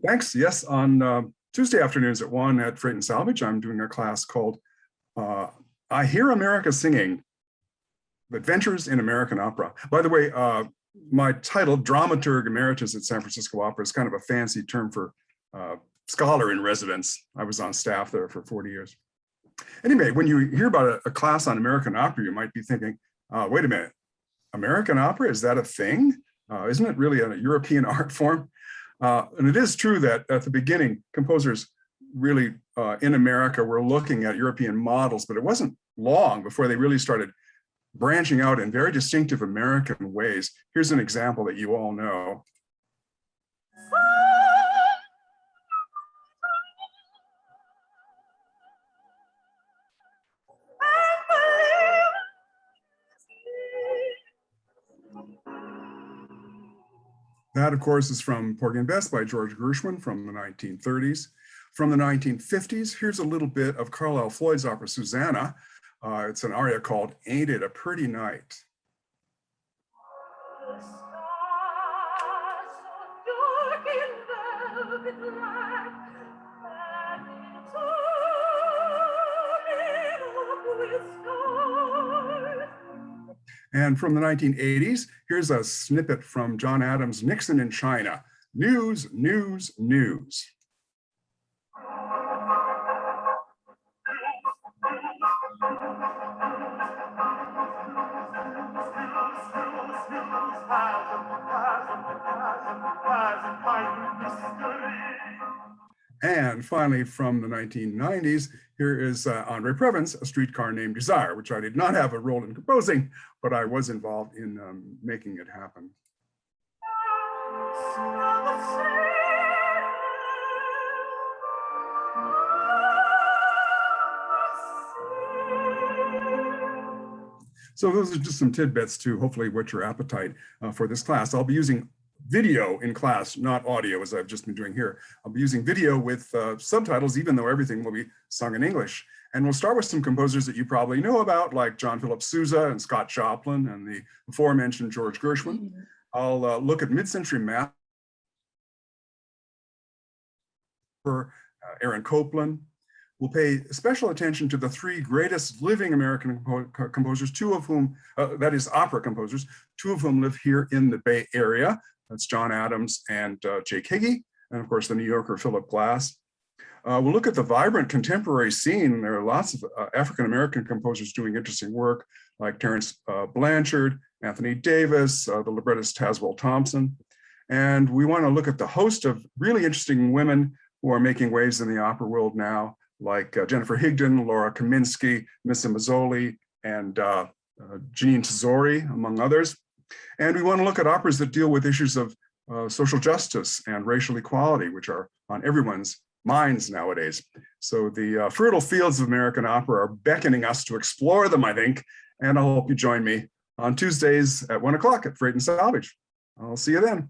Thanks. Yes, on Tuesday afternoons at 1 at Freight and Salvage, I'm doing a class called I Hear America Singing, Adventures in American Opera. By the way, my title, Dramaturg Emeritus at San Francisco Opera, is kind of a fancy term for scholar in residence. I was on staff there for 40 years. Anyway, when you hear about a class on American opera, you might be thinking, wait a minute, American opera, is that a thing? Isn't it really a European art form? And it is true that at the beginning, composers really in America were looking at European models, but it wasn't long before they really started branching out in very distinctive American ways. Here's an example that you all know. That, of course, is from Porgy and Bess by George Gershwin from the 1930s. From the 1950s, here's a little bit of Carlisle Floyd's opera Susanna. It's an aria called Ain't It a Pretty Night? And from the 1980s, here's a snippet from John Adams' Nixon in China. News, news, news. And finally, from the 1990s, here is André Previn's A Streetcar Named Desire, which I did not have a role in composing, but I was involved in making it happen. So those are just some tidbits to hopefully whet your appetite for this class. I'll be using video in class, not audio, as I've just been doing here. I'll be using video with subtitles, even though everything will be sung in English. And we'll start with some composers that you probably know about, like John Philip Sousa and Scott Joplin and the aforementioned George Gershwin. I'll look at mid-century math for Aaron Copland. We'll pay special attention to the three greatest living American composers, two of whom, that is opera composers, two of whom live here in the Bay Area. That's John Adams and Jake Higgy, and of course the New Yorker Philip Glass. We'll look at the vibrant contemporary scene. There are lots of African-American composers doing interesting work, like Terrence Blanchard, Anthony Davis, the librettist Tazewell Thompson. And we want to look at the host of really interesting women who are making waves in the opera world now, like Jennifer Higdon, Laura Kaminsky, Missa Mazzoli, and Jeanine Tesori, among others. And we want to look at operas that deal with issues of social justice and racial equality, which are on everyone's minds nowadays. So the fertile fields of American opera are beckoning us to explore them, I think, and I hope you join me on Tuesdays at 1 o'clock at Freight and Salvage. I'll see you then.